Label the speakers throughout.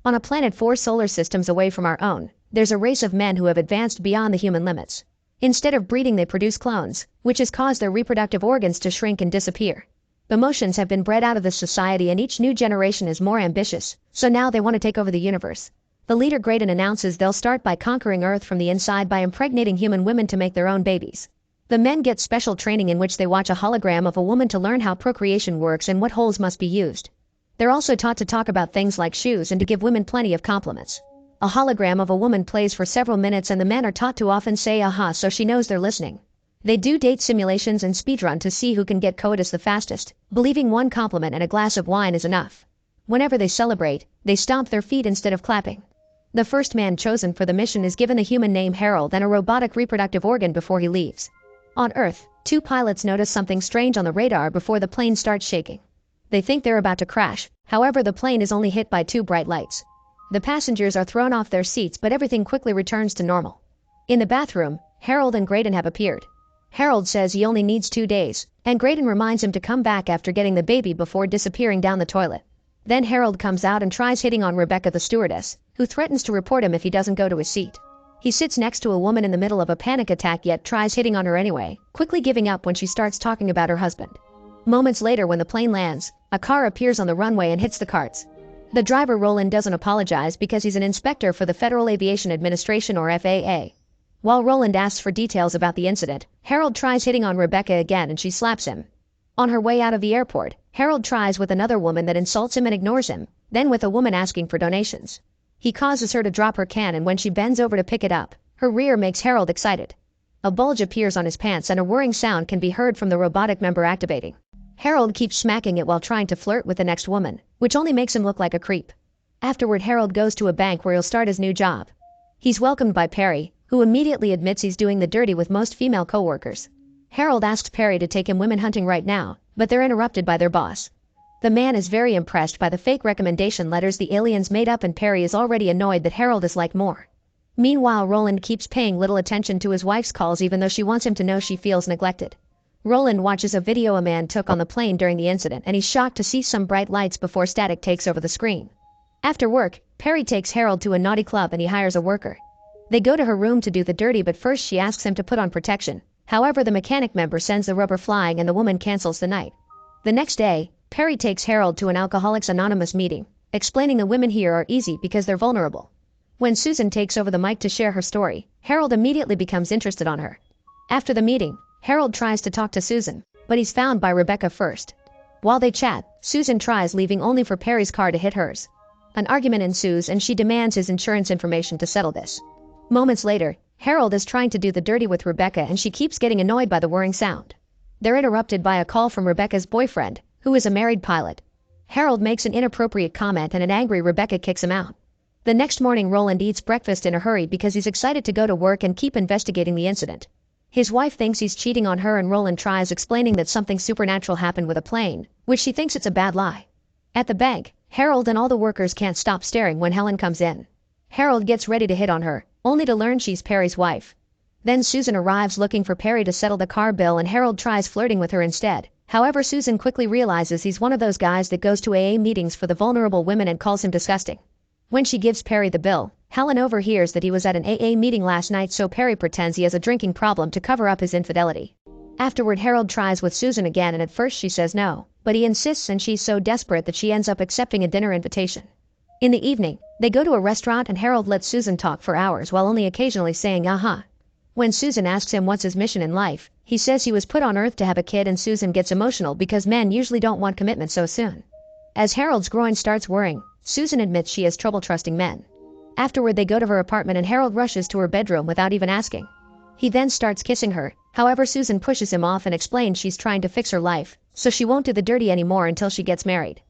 Speaker 1: On a planet 4 solar systems away from our own, there's a race of men who have advanced beyond the human limits. Instead of breeding, they produce clones, which has caused their reproductive organs to shrink and disappear. Emotions have been bred out of this society, and each new generation is more ambitious, so now they want to take over the universe. The leader Graydon announces they'll start by conquering Earth from the inside by impregnating human women to make their own babies. The men get special training in which they watch a hologram of a woman to learn how procreation works and what holes must be used. They're also taught to talk about things like shoes and to give women plenty of compliments. A hologram of a woman plays for several minutes and the men are taught to often say aha so she knows they're listening. They do date simulations and speedrun to see who can get coitus the fastest, believing one compliment and a glass of wine is enough. Whenever they celebrate, they stomp their feet instead of clapping. The first man chosen for the mission is given the human name Harold and a robotic reproductive organ before he leaves. On Earth, 2 pilots notice something strange on the radar before the plane starts shaking. They think they're about to crash, however the plane is only hit by 2 bright lights. The passengers are thrown off their seats, but everything quickly returns to normal. In the bathroom, Harold and Graydon have appeared. Harold says he only needs 2 days, and Graydon reminds him to come back after getting the baby before disappearing down the toilet. Then Harold comes out and tries hitting on Rebecca the stewardess, who threatens to report him if he doesn't go to his seat. He sits next to a woman in the middle of a panic attack yet tries hitting on her anyway, quickly giving up when she starts talking about her husband. Moments later, when the plane lands, a car appears on the runway and hits the carts. The driver Roland doesn't apologize because he's an inspector for the Federal Aviation Administration or FAA. While Roland asks for details about the incident, Harold tries hitting on Rebecca again and she slaps him. On her way out of the airport, Harold tries with another woman that insults him and ignores him, then with a woman asking for donations. He causes her to drop her can, and when she bends over to pick it up, her rear makes Harold excited. A bulge appears on his pants and a whirring sound can be heard from the robotic member activating. Harold keeps smacking it while trying to flirt with the next woman, which only makes him look like a creep. Afterward, Harold goes to a bank where he'll start his new job. He's welcomed by Perry, who immediately admits he's doing the dirty with most female co-workers. Harold asks Perry to take him women hunting right now, but they're interrupted by their boss. The man is very impressed by the fake recommendation letters the aliens made up, and Perry is already annoyed that Harold is like more. Meanwhile, Roland keeps paying little attention to his wife's calls even though she wants him to know she feels neglected. Roland watches a video a man took on the plane during the incident and he's shocked to see some bright lights before static takes over the screen. After work, Perry takes Harold to a naughty club and he hires a worker. They go to her room to do the dirty, but first she asks him to put on protection. However, the mechanic member sends the rubber flying and the woman cancels the night. The next day, Perry takes Harold to an Alcoholics Anonymous meeting, explaining the women here are easy because they're vulnerable. When Susan takes over the mic to share her story, Harold immediately becomes interested on her. After the meeting, Harold tries to talk to Susan, but he's found by Rebecca first. While they chat, Susan tries leaving only for Perry's car to hit hers. An argument ensues and she demands his insurance information to settle this. Moments later, Harold is trying to do the dirty with Rebecca and she keeps getting annoyed by the whirring sound. They're interrupted by a call from Rebecca's boyfriend, who is a married pilot. Harold makes an inappropriate comment and an angry Rebecca kicks him out. The next morning, Roland eats breakfast in a hurry because he's excited to go to work and keep investigating the incident. His wife thinks he's cheating on her and Roland tries explaining that something supernatural happened with a plane, which she thinks it's a bad lie. At the bank, Harold and all the workers can't stop staring when Helen comes in. Harold gets ready to hit on her, only to learn she's Perry's wife. Then Susan arrives looking for Perry to settle the car bill and Harold tries flirting with her instead. However, Susan quickly realizes he's one of those guys that goes to AA meetings for the vulnerable women and calls him disgusting. When she gives Perry the bill, Helen overhears that he was at an AA meeting last night, so Perry pretends he has a drinking problem to cover up his infidelity. Afterward, Harold tries with Susan again and at first she says no, but he insists and she's so desperate that she ends up accepting a dinner invitation. In the evening, they go to a restaurant and Harold lets Susan talk for hours while only occasionally saying aha. When Susan asks him what's his mission in life, he says he was put on Earth to have a kid, and Susan gets emotional because men usually don't want commitment so soon. As Harold's groin starts whirring, Susan admits she has trouble trusting men. Afterward, they go to her apartment and Harold rushes to her bedroom without even asking. He then starts kissing her, however Susan pushes him off and explains she's trying to fix her life, so she won't do the dirty anymore until she gets married.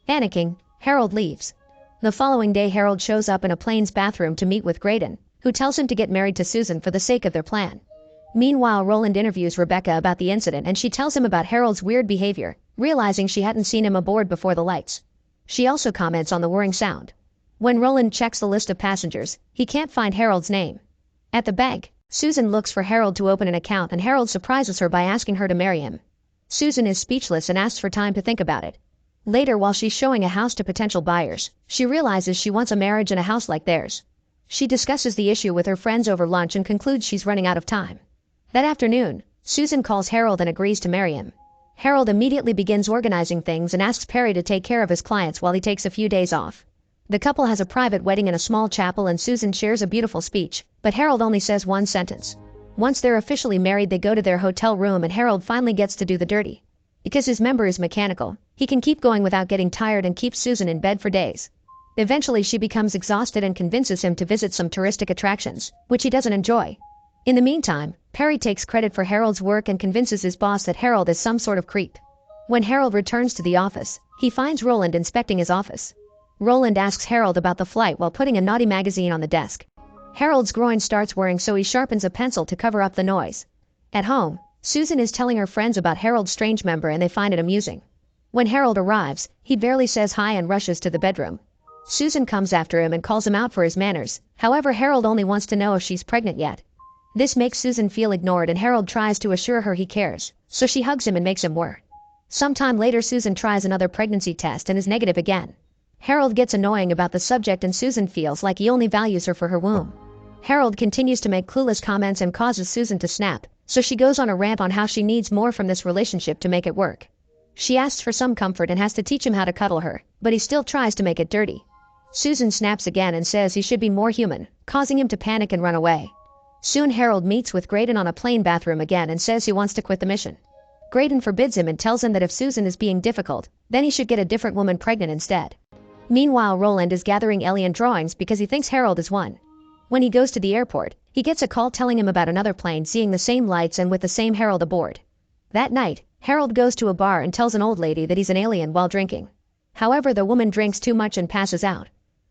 Speaker 1: Panicking, Harold leaves. The following day, Harold shows up in a plane's bathroom to meet with Graydon, who tells him to get married to Susan for the sake of their plan. Meanwhile, Roland interviews Rebecca about the incident and she tells him about Harold's weird behavior, realizing she hadn't seen him aboard before the lights. She also comments on the whirring sound. When Roland checks the list of passengers, he can't find Harold's name. At the bank, Susan looks for Harold to open an account and Harold surprises her by asking her to marry him. Susan is speechless and asks for time to think about it. Later, while she's showing a house to potential buyers, she realizes she wants a marriage and a house like theirs. She discusses the issue with her friends over lunch and concludes she's running out of time. That afternoon, Susan calls Harold and agrees to marry him. Harold immediately begins organizing things and asks Perry to take care of his clients while he takes a few days off. The couple has a private wedding in a small chapel and Susan shares a beautiful speech, but Harold only says one sentence. Once they're officially married, they go to their hotel room and Harold finally gets to do the dirty. Because his member is mechanical, he can keep going without getting tired and keeps Susan in bed for days. Eventually she becomes exhausted and convinces him to visit some touristic attractions, which he doesn't enjoy. In the meantime, Perry takes credit for Harold's work and convinces his boss that Harold is some sort of creep. When Harold returns to the office, he finds Roland inspecting his office. Roland asks Harold about the flight while putting a naughty magazine on the desk. Harold's groin starts worrying, so he sharpens a pencil to cover up the noise. At home, Susan is telling her friends about Harold's strange member and they find it amusing. When Harold arrives, he barely says hi and rushes to the bedroom. Susan comes after him and calls him out for his manners. However, Harold only wants to know if she's pregnant yet. This makes Susan feel ignored and Harold tries to assure her he cares, so she hugs him and makes him work. Sometime later, Susan tries another pregnancy test and is negative again. Harold gets annoying about the subject and Susan feels like he only values her for her womb. Harold continues to make clueless comments and causes Susan to snap, so she goes on a rant on how she needs more from this relationship to make it work. She asks for some comfort and has to teach him how to cuddle her, but he still tries to make it dirty. Susan snaps again and says he should be more human, causing him to panic and run away. Soon Harold meets with Graydon on a plane bathroom again and says he wants to quit the mission. Graydon forbids him and tells him that if Susan is being difficult, then he should get a different woman pregnant instead. Meanwhile, Roland is gathering alien drawings because he thinks Harold is one. When he goes to the airport, he gets a call telling him about another plane seeing the same lights and with the same Harold aboard. That night, Harold goes to a bar and tells an old lady that he's an alien while drinking. However, the woman drinks too much and passes out.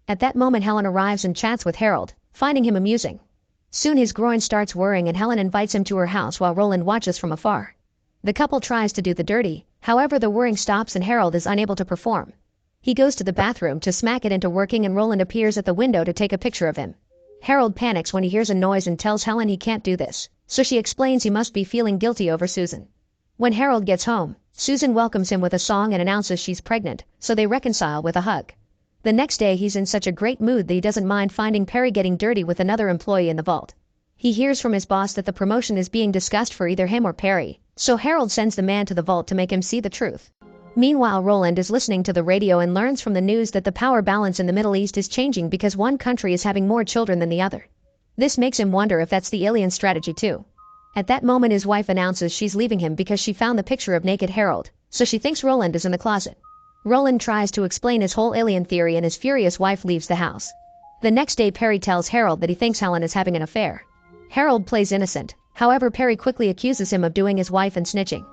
Speaker 1: At that moment, Helen arrives and chats with Harold, finding him amusing. Soon his groin starts worrying and Helen invites him to her house while Roland watches from afar. The couple tries to do the dirty, however the worrying stops and Harold is unable to perform. He goes to the bathroom to smack it into working and Roland appears at the window to take a picture of him. Harold panics when he hears a noise and tells Helen he can't do this, so she explains he must be feeling guilty over Susan. When Harold gets home, Susan welcomes him with a song and announces she's pregnant, so they reconcile with a hug. The next day he's in such a great mood that he doesn't mind finding Perry getting dirty with another employee in the vault. He hears from his boss that the promotion is being discussed for either him or Perry, so Harold sends the man to the vault to make him see the truth. Meanwhile, Roland is listening to the radio and learns from the news that the power balance in the Middle East is changing because one country is having more children than the other. This makes him wonder if that's the alien strategy too. At that moment his wife announces she's leaving him because she found the picture of naked Harold, so she thinks Roland is in the closet. Roland tries to explain his whole alien theory and his furious wife leaves the house. The next day Perry tells Harold that he thinks Helen is having an affair. Harold plays innocent, however Perry quickly accuses him of doing his wife and snitching.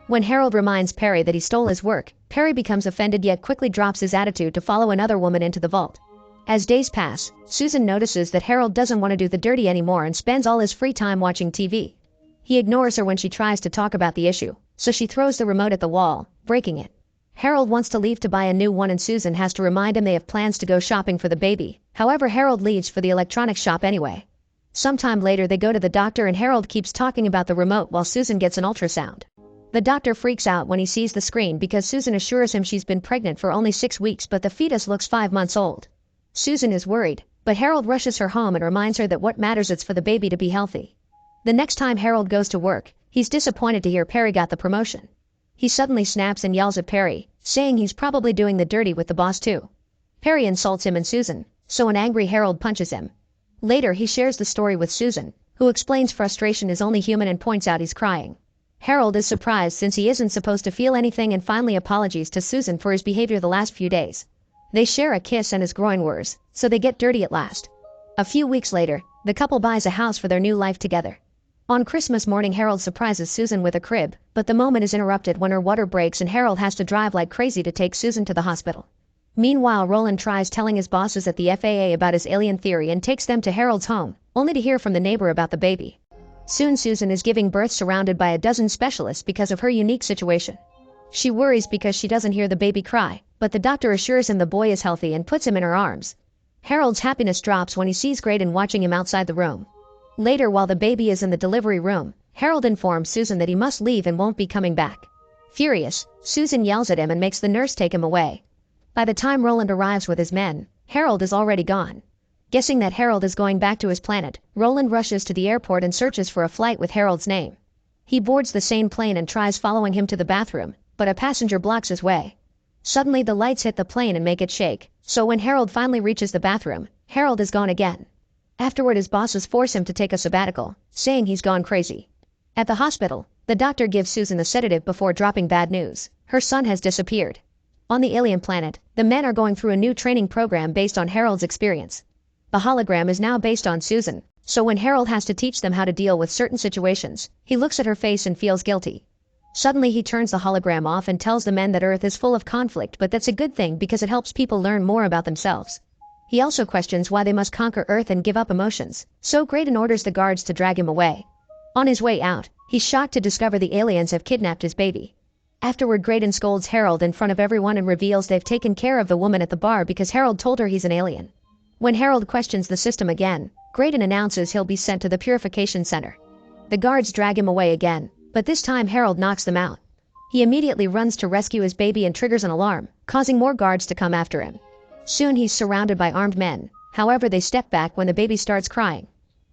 Speaker 1: When Harold reminds Perry that he stole his work, Perry becomes offended yet quickly drops his attitude to follow another woman into the vault. As days pass, Susan notices that Harold doesn't want to do the dirty anymore and spends all his free time watching TV. He ignores her when she tries to talk about the issue, so she throws the remote at the wall, breaking it. Harold wants to leave to buy a new one and Susan has to remind him they have plans to go shopping for the baby. However, Harold leaves for the electronics shop anyway. Sometime later they go to the doctor and Harold keeps talking about the remote while Susan gets an ultrasound. The doctor freaks out when he sees the screen because Susan assures him she's been pregnant for only 6 weeks but the fetus looks 5 months old. Susan is worried, but Harold rushes her home and reminds her that what matters is for the baby to be healthy. The next time Harold goes to work, he's disappointed to hear Perry got the promotion. He suddenly snaps and yells at Perry, saying he's probably doing the dirty with the boss too. Perry insults him and Susan, so an angry Harold punches him. Later he shares the story with Susan, who explains frustration is only human and points out he's crying. Harold is surprised since he isn't supposed to feel anything and finally apologies to Susan for his behavior the last few days. They share a kiss and his groin whirs, so they get dirty at last. A few weeks later, the couple buys a house for their new life together. On Christmas morning Harold surprises Susan with a crib, but the moment is interrupted when her water breaks and Harold has to drive like crazy to take Susan to the hospital. Meanwhile, Roland tries telling his bosses at the FAA about his alien theory and takes them to Harold's home, only to hear from the neighbor about the baby. Soon Susan is giving birth surrounded by a dozen specialists because of her unique situation. She worries because she doesn't hear the baby cry, but the doctor assures him the boy is healthy and puts him in her arms. Harold's happiness drops when he sees Graydon watching him outside the room. Later, while the baby is in the delivery room, Harold informs Susan that he must leave and won't be coming back. Furious, Susan yells at him and makes the nurse take him away. By the time Roland arrives with his men, Harold is already gone. Guessing that Harold is going back to his planet, Roland rushes to the airport and searches for a flight with Harold's name. He boards the same plane and tries following him to the bathroom, but a passenger blocks his way. Suddenly the lights hit the plane and make it shake, so when Harold finally reaches the bathroom, Harold is gone again. Afterward his bosses force him to take a sabbatical, saying he's gone crazy. At the hospital, the doctor gives Susan a sedative before dropping bad news. Her son has disappeared. On the alien planet, the men are going through a new training program based on Harold's experience. The hologram is now based on Susan, so when Harold has to teach them how to deal with certain situations, he looks at her face and feels guilty. Suddenly he turns the hologram off and tells the men that Earth is full of conflict, but that's a good thing because it helps people learn more about themselves. He also questions why they must conquer Earth and give up emotions, so Graydon orders the guards to drag him away. On his way out, he's shocked to discover the aliens have kidnapped his baby. Afterward Graydon scolds Harold in front of everyone and reveals they've taken care of the woman at the bar because Harold told her he's an alien. When Harold questions the system again, Graydon announces he'll be sent to the Purification Center. The guards drag him away again, but this time Harold knocks them out. He immediately runs to rescue his baby and triggers an alarm, causing more guards to come after him. Soon he's surrounded by armed men, however they step back when the baby starts crying.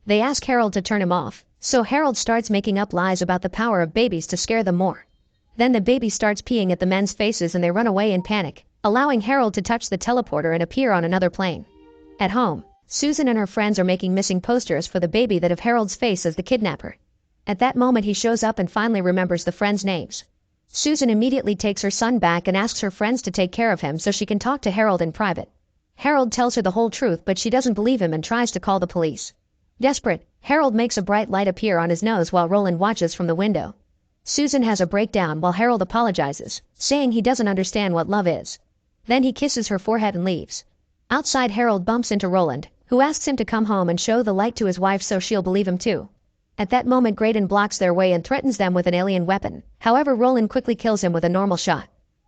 Speaker 1: They ask Harold to turn him off, so Harold starts making up lies about the power of babies to scare them more. Then the baby starts peeing at the men's faces and they run away in panic, allowing Harold to touch the teleporter and appear on another plane. At home, Susan and her friends are making missing posters for the baby that have Harold's face as the kidnapper. At that moment he shows up and finally remembers the friends' names. Susan immediately takes her son back and asks her friends to take care of him so she can talk to Harold in private. Harold tells her the whole truth but she doesn't believe him and tries to call the police. Desperate, Harold makes a bright light appear on his nose while Roland watches from the window. Susan has a breakdown while Harold apologizes, saying he doesn't understand what love is. Then he kisses her forehead and leaves. Outside Harold bumps into Roland, who asks him to come home and show the light to his wife so she'll believe him too. At that moment Graydon blocks their way and threatens them with an alien weapon, however Roland quickly kills him with a normal shot.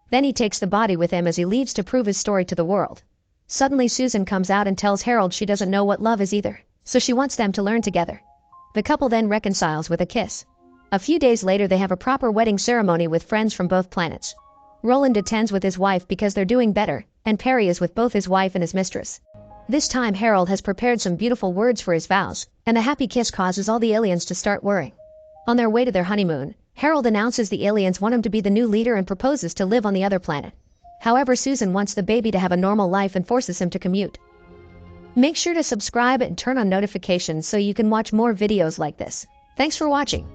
Speaker 1: Then he takes the body with him as he leaves to prove his story to the world. Suddenly Susan comes out and tells Harold she doesn't know what love is either, so she wants them to learn together. The couple then reconciles with a kiss. A few days later they have a proper wedding ceremony with friends from both planets. Roland attends with his wife because they're doing better, and Perry is with both his wife and his mistress. This time Harold has prepared some beautiful words for his vows, and a happy kiss causes all the aliens to start worrying. On their way to their honeymoon, Harold announces the aliens want him to be the new leader and proposes to live on the other planet. However, Susan wants the baby to have a normal life and forces him to commute. Make sure to subscribe and turn on notifications so you can watch more videos like this. Thanks for watching.